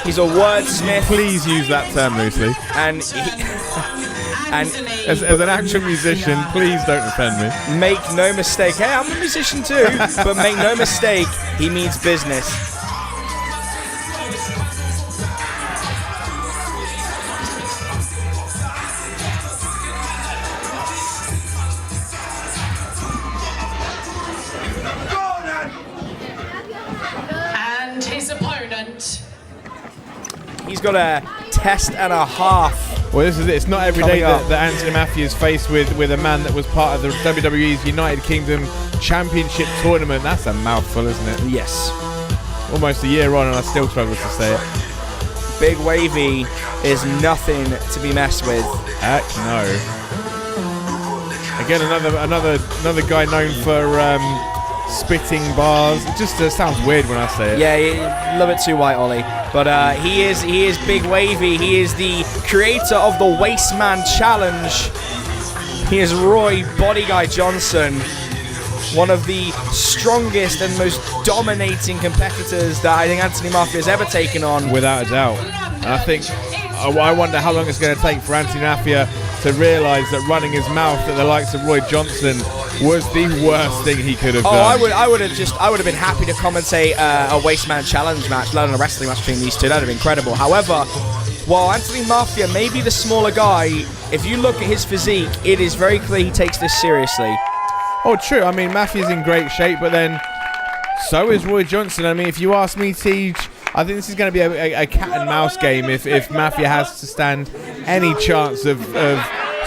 He's a wordsmith. Please use that term loosely. And as an actual musician, please don't offend me. Make no mistake. Hey, I'm a musician too. But make no mistake, he means business. And his opponent. He's got a test and a half. Well, this is it. It's not every day that Anthony Mafia is faced with a man that was part of the WWE's United Kingdom Championship Tournament. That's a mouthful, isn't it? Yes. Almost a year on, and I still struggle to say it. Big Wavy is nothing to be messed with. Heck no. Again, another guy known for spitting bars. It just sounds weird when I say it. Yeah, a little bit too white, Ollie. But he is Big Wavy. He is the creator of the Wasteman Challenge. He is Roy Body Guy Johnson, one of the strongest and most dominating competitors that I think Anthony Mafia has ever taken on. Without a doubt. And I think, I wonder how long it's going to take for Anthony Mafia to realise that running his mouth at the likes of Roy Johnson was the worst thing he could have done. I would have been happy to commentate a Wasteman Challenge match, let alone a wrestling match between these two. That'd have been incredible. However, while Anthony Mafia may be the smaller guy, if you look at his physique, it is very clear he takes this seriously. Oh, true. I mean, Mafia's in great shape, but then so is Roy Johnson. I mean, if you ask me, Tej, I think this is going to be a cat and mouse game if Mafia has to stand any chance of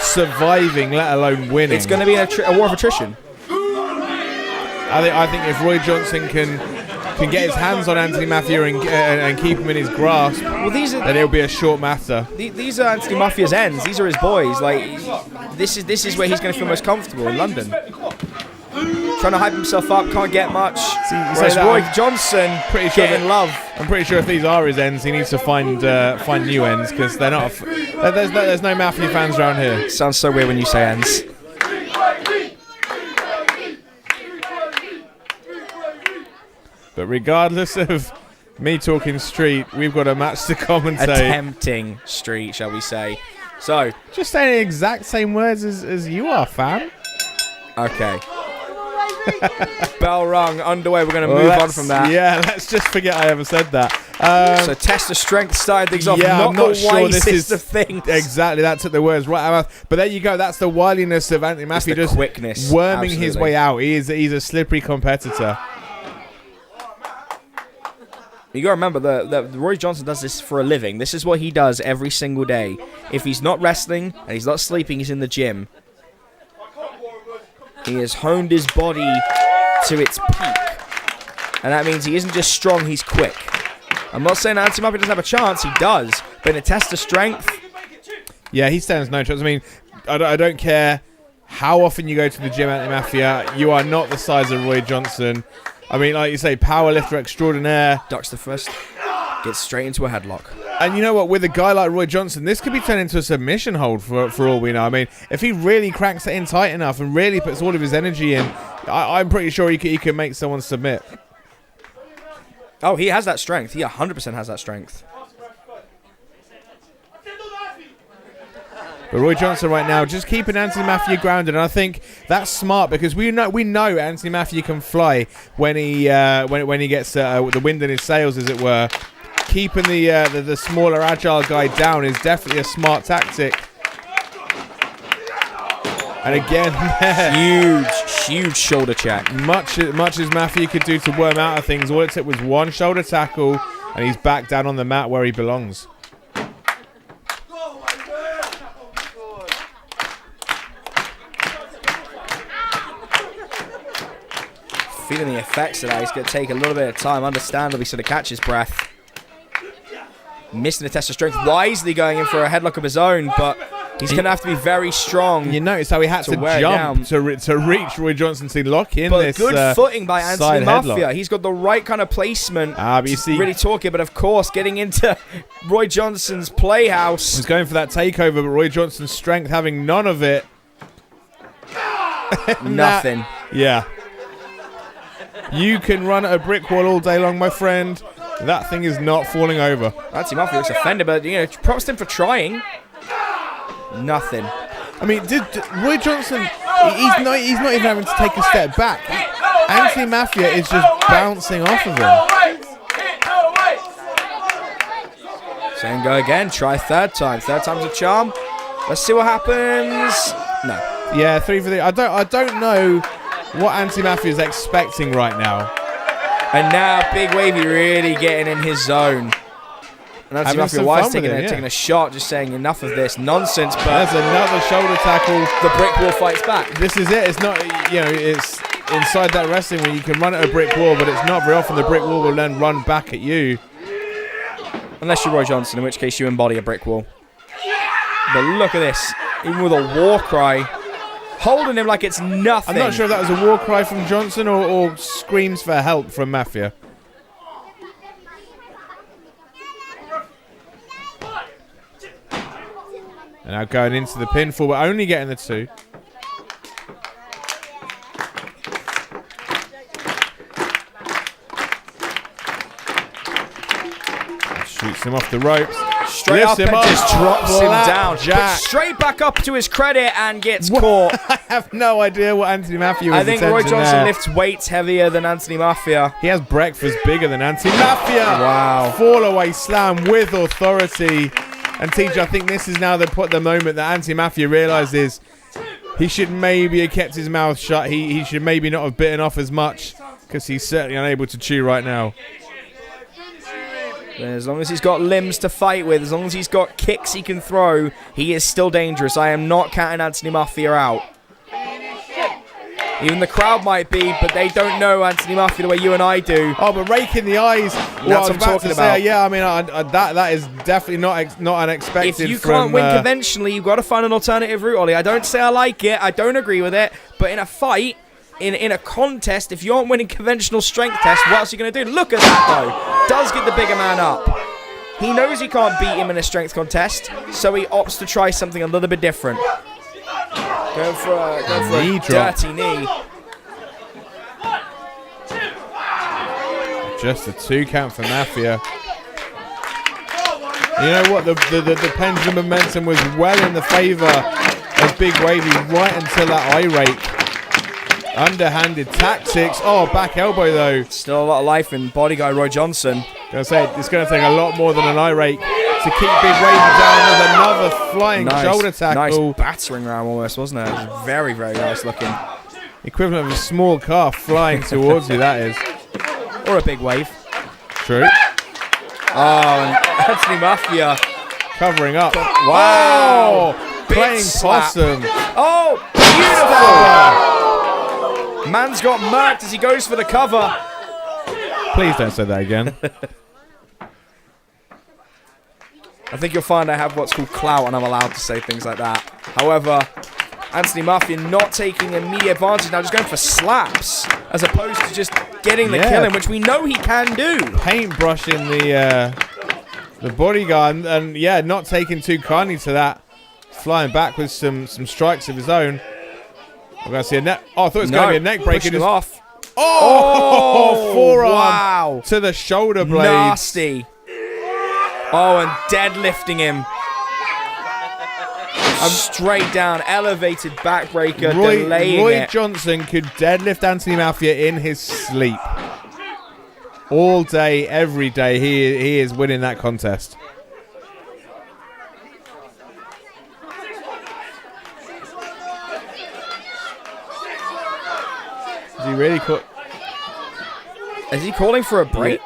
surviving, let alone winning. It's going to be a war of attrition. I think if Roy Johnson can get his hands on Anthony Mafia and keep him in his grasp, then it'll be a short matter. These are Anthony Mafia's ends. These are his boys. Like this is where he's going to feel most comfortable in London. Trying to hype himself up, can't get much. Whereas Roy Johnson, getting love. I'm pretty sure if these are his ends, he needs to find new ends because they're not. There's no Mafia fans around here. Sounds so weird when you say ends. But regardless of me talking street, we've got a match to commentate. Attempting street, shall we say. So, just saying the exact same words as you are, fam. Okay. Bell rung, underway. We're going to move on from that. Yeah, let's just forget I ever said that. So test of strength started things off. Yeah, I'm not sure this is the thing. Exactly, that took the words right out of my mouth. But there you go. That's the wiliness of Anthony Mafia, just quickness, worming his way out. He's a slippery competitor. You got to remember that Roy Johnson does this for a living. This is what he does every single day. If he's not wrestling and he's not sleeping, he's in the gym. He has honed his body to its peak. And that means he isn't just strong, he's quick. I'm not saying Anthony Mafia doesn't have a chance, he does. But in a test of strength... Yeah, he stands no chance. I mean, I don't care how often you go to the gym, Anthony Mafia, you are not the size of Roy Johnson. I mean, like you say, powerlifter extraordinaire. Ducks the first, gets straight into a headlock. And you know what? With a guy like Roy Johnson, this could be turned into a submission hold for all we know. I mean, if he really cranks it in tight enough and really puts all of his energy in, I'm pretty sure he can make someone submit. Oh, he has that strength. He 100% has that strength. But Roy Johnson right now just keeping Anthony Mafia grounded, and I think that's smart because we know Anthony Mafia can fly when he gets the wind in his sails, as it were. Keeping the smaller, agile guy down is definitely a smart tactic. And again, huge shoulder check. Much as Mafia could do to worm out of things, all it took was one shoulder tackle, and he's back down on the mat where he belongs. Feeling the effects of that. He's going to take a little bit of time, understandably, so to catch his breath. Missing the test of strength, wisely going in for a headlock of his own, but he's going to have to be very strong. You notice how he had to jump to reach Roy Johnson to lock in this good footing by Anthony Mafia. Headlock. He's got the right kind of placement. But you see, really talking, but of course, getting into Roy Johnson's playhouse. He's going for that takeover, but Roy Johnson's strength having none of it. Nothing. Yeah. You can run at a brick wall all day long, my friend. That thing is not falling over. Anthony Mafia looks offended, but props to him for trying. Nothing. I mean, did Roy Johnson? He's not even having to take a step back. Anthony Mafia is just bouncing off of him. Same go again. Try third time. Third time's a charm. Let's see what happens. No. Yeah, 3 for 3. I don't know what Anthony Mafia is expecting right now. And now Big Wavy really getting in his zone. And Anthony Mafia Wise taking a shot, just saying enough of this nonsense. But there's another shoulder tackle. The brick wall fights back. This is it. It's not, it's inside that wrestling where you can run at a brick wall, but it's not very often the brick wall will then run back at you. Unless you're Roy Johnson, in which case you embody a brick wall. But look at this. Even with a war cry. Holding him like it's nothing. I'm not sure if that was a war cry from Johnson or screams for help from Mafia. And now going into the pinfall, but only getting the 2. Shoots him off the ropes. Straight up and just drops him down. But straight back up to his credit and gets caught. I have no idea what Anthony Mafia was I think Roy Johnson lifts weights heavier than Anthony Mafia. He has breakfast bigger than Anthony Mafia. Wow. Fall away slam with authority. And TJ, I think this is now the moment that Anthony Mafia realizes he should maybe have kept his mouth shut. He should maybe not have bitten off as much because he's certainly unable to chew right now. As long as he's got limbs to fight with, as long as he's got kicks he can throw, he is still dangerous. I am not counting Anthony Mafia out. Even the crowd might be, but they don't know Anthony Mafia the way you and I do. Oh, but rake in the eyes. That's what I'm talking about. Yeah, I mean, that is definitely not unexpected. If you can't win conventionally, you've got to find an alternative route, Ollie. I don't say I like it. I don't agree with it. But in a fight, in a contest, if you aren't winning conventional strength tests, what else are you going to do? Look at that, though. Does get the bigger man up. He knows he can't beat him in a strength contest, so he opts to try something a little bit different. Going for a dirty knee. Just a 2 count for Mafia. You know what? The pendulum momentum was well in the favour of Big Wavy right until that eye rake. Underhanded tactics. Oh, back elbow though. Still a lot of life in body guy Roy Johnson. Gonna say it's going to take a lot more than an eye rake to keep Big Wavy down with another flying shoulder tackle. Nice battering ram almost, wasn't it? It was very, very nice looking. Equivalent of a small car flying towards you, that is. Or a big wave. True. Oh, and Anthony Mafia covering up. Wow. Playing possum. Oh, beautiful. Man's got murked as he goes for the cover. Please don't say that again. I think you'll find I have what's called clout and I'm allowed to say things like that. However, Anthony Mafia not taking immediate advantage now, just going for slaps as opposed to just getting the kill in, which we know he can do. Paintbrushing the bodyguard and yeah, not taking too kindly to that. Flying back with some strikes of his own. I'm going to see a neck. Oh, I thought it was going to be a neck breaker. Him off. Oh, forearm wow. to the shoulder blade. Nasty. Oh, and deadlifting him. Straight down, elevated backbreaker, delaying Roy it. Johnson could deadlift Anthony Mafia in his sleep. All day, every day, he is winning that contest. Is he really Is he calling for a break?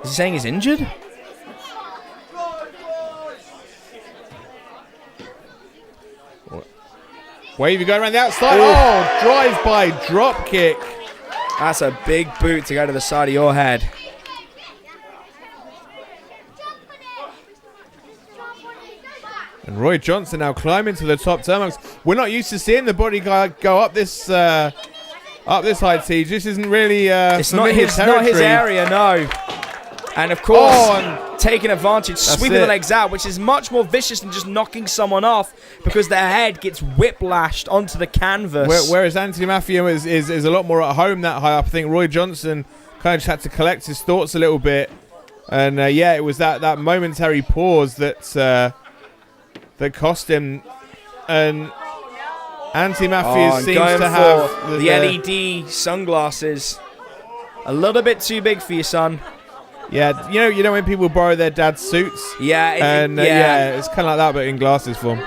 Is he saying he's injured? Wavy going around the outside. Oh, drive-by drop kick. That's a big boot to go to the side of your head. And Roy Johnson now climbing to the top turnbuckles. We're not used to seeing the body guy go up this height, Siege. This isn't really it's not his area, no. And of course, taking advantage, sweeping the legs out, which is much more vicious than just knocking someone off because their head gets whiplashed onto the canvas. Whereas Anthony Mafia is a lot more at home that high up. I think Roy Johnson kind of just had to collect his thoughts a little bit. And yeah, it was that momentary pause that cost him. And Anthony Matthews seems going to for have the LED sunglasses. A little bit too big for you, son. Yeah, you know when people borrow their dad's suits. Yeah, yeah, it's kind of like that, but in glasses form.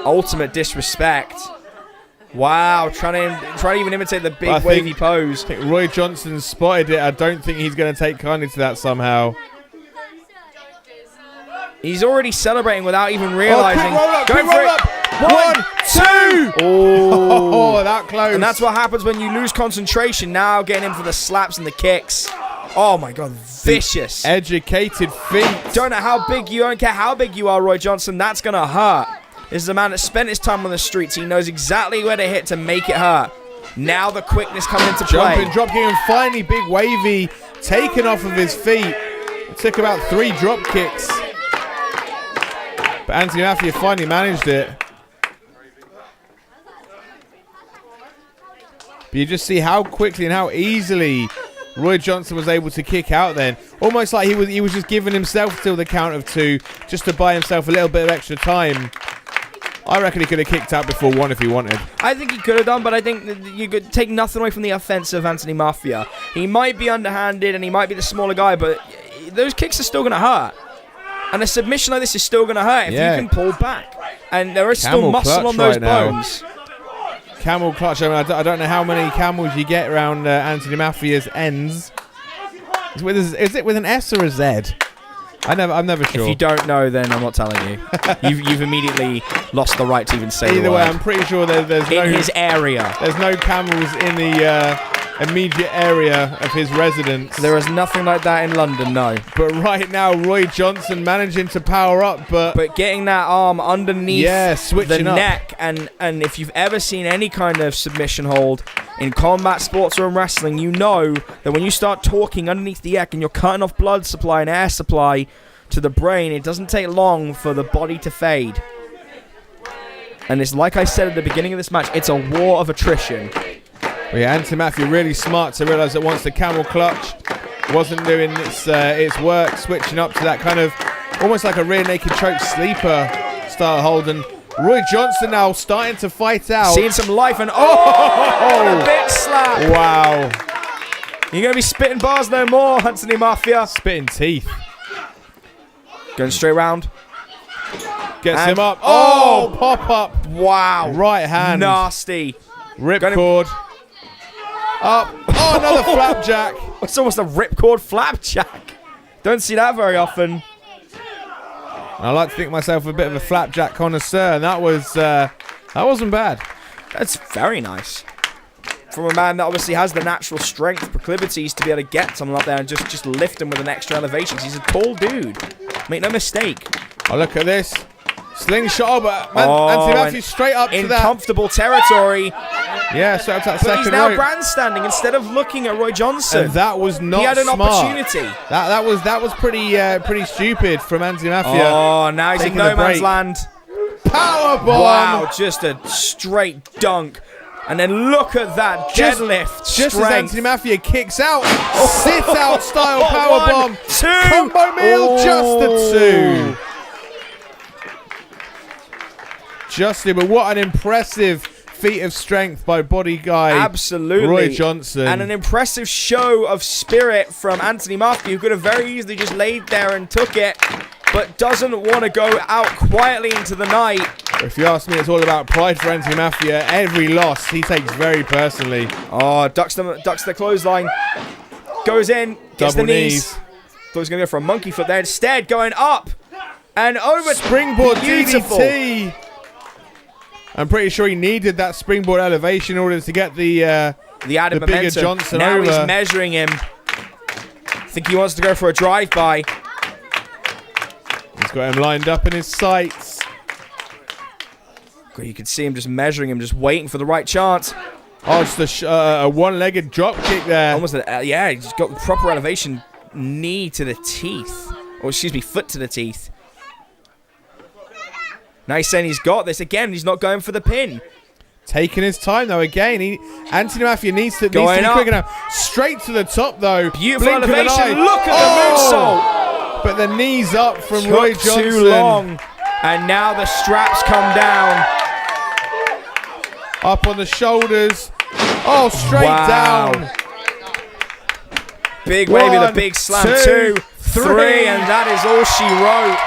Ultimate disrespect. Wow, trying to even imitate the big wavy pose. I think Roy Johnson spotted it. I don't think he's going to take kindly to that somehow. He's already celebrating without even realizing. Quick roll up. 1, 2. Oh, that close. And that's what happens when you lose concentration. Now getting in for the slaps and the kicks. Oh my God, vicious. Educated feet. Don't care how big you are, Roy Johnson. That's gonna hurt. This is a man that spent his time on the streets. He knows exactly where to hit to make it hurt. Now the quickness coming into play. Jumping, drop kick, and finally big wavy taken off of his feet. It took about 3 drop kicks. But Anthony Matthew finally managed it. But you just see how quickly and how easily Roy Johnson was able to kick out then. Almost like he was just giving himself till the count of 2 just to buy himself a little bit of extra time. I reckon he could have kicked out before 1 if he wanted. I think he could have done, but I think that you could take nothing away from the offensive Anthony Mafia. He might be underhanded and he might be the smaller guy, but those kicks are still going to hurt. And a submission like this is still going to hurt if you can pull back. And there is still muscle on those bones. Camel clutch. I mean, I don't know how many camels you get around Anthony Mafia's ends. Is it with an S or a Z? I'm never sure. If you don't know, then I'm not telling you. You've immediately lost the right to even say Either the way, word. I'm pretty sure there's in his area. There's no camels in the immediate area of his residence. There is nothing like that in London, no. But right now, Roy Johnson managing to power up, but getting that arm underneath the up. neck, and if you've ever seen any kind of submission hold in combat sports or in wrestling, you know that when you start talking underneath the neck and you're cutting off blood supply and air supply to the brain, it doesn't take long for the body to fade. And it's like I said at the beginning of this match, it's a war of attrition. Well, yeah, Anthony Matthew really smart to realise that once the camel clutch wasn't doing its work, switching up to that kind of almost like a rear naked choke sleeper style hold. And Roy Johnson now starting to fight out. Seeing some life and a big slap. Wow. You're going to be spitting bars no more, Anthony Mafia. Spitting teeth. Going straight round. Gets him up. Oh, pop up. Wow. Right hand. Nasty. Ripcord. Up. Oh, another flapjack. It's almost a ripcord flapjack. Don't see that very often. I like to think myself a bit of a flapjack connoisseur, and that wasn't bad. That's very nice. From a man that obviously has the natural strength, proclivities to be able to get someone up there and just lift him with an extra elevation. He's a tall dude. Make no mistake. Oh, look at this. Slingshot, but Anthony Matthews straight up to that. In comfortable territory. Yeah, straight up to that second rope. But he's now rope. grandstanding instead of looking at Roy Johnson. And that was not smart. He had an opportunity. That was pretty stupid from Anthony Mafia. Oh, now he's in no man's land. Powerbomb. Wow, just a straight dunk. And then look at that deadlift Just as Anthony Mafia kicks out, sit out style powerbomb. 2. Combo meal, just a 2. Justly, but what an impressive feat of strength by body guy. Absolutely. Roy Johnson. And an impressive show of spirit from Anthony Mafia, who could have very easily just laid there and took it, but doesn't want to go out quietly into the night. If you ask me, it's all about pride for Anthony Mafia. Every loss he takes very personally. Oh, ducks the clothesline. Goes in, gets Double the knees. Thought he was going to go for a monkey flip there. Instead, going up and over. Springboard Beautiful. DDT. I'm pretty sure he needed that springboard elevation in order to get the added bigger momentum. Johnson now over. He's measuring him. I think he wants to go for a drive-by. He's got him lined up in his sights. You can see him just measuring him, just waiting for the right chance. Oh, just a one-legged drop kick there. Almost, yeah, he's got proper elevation, knee to the teeth. Or, excuse me, foot to the teeth. Now he's saying he's got this. Again, he's not going for the pin. Taking his time though. Again, Anthony Mafia needs to be quick enough. Straight to the top though. Beautiful Blink of an elevation. eye. Look at the moonsault. But the knees up from Took Roy Johnson. too long. And now the straps come down. Up on the shoulders. Oh, straight down. Big wave with a 1, big slam. 2, 3, and that is all she wrote.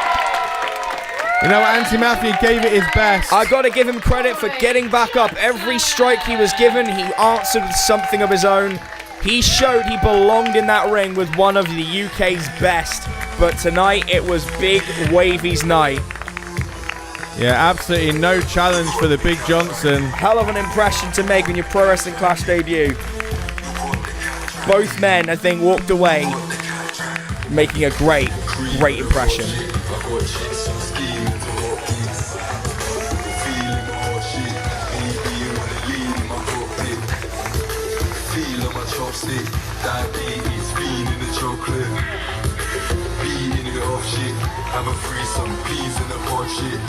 You know, Anthony Mafia gave it his best. I got to give him credit for getting back up. Every strike he was given, he answered with something of his own. He showed he belonged in that ring with one of the UK's best. But tonight, it was Big Wavy's night. Yeah, absolutely no challenge for the Big Johnson. Hell of an impression to make on your Pro Wrestling Clash debut. Both men, I think, walked away making a great impression. Diabetes, being in the chocolate, beating it off shit. Have a free some peas in the pot shit.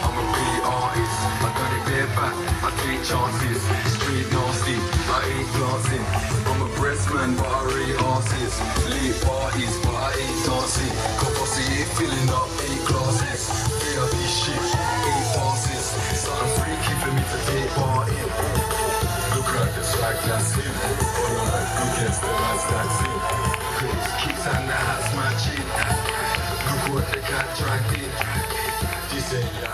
I'm a great artist, I got it bare back, I take chances. Straight nasty, I ain't glancing. I'm a breast man, but I rate asses. Late parties, but I ain't dancing. Capacity filling up 8 glasses. VIP shit, 8 passes. Something freaky for me to take part in. Look at the swag that's in. Who gets the lights that's in? Chris keeps on the hats matching. Look what they got dragged in. This ain't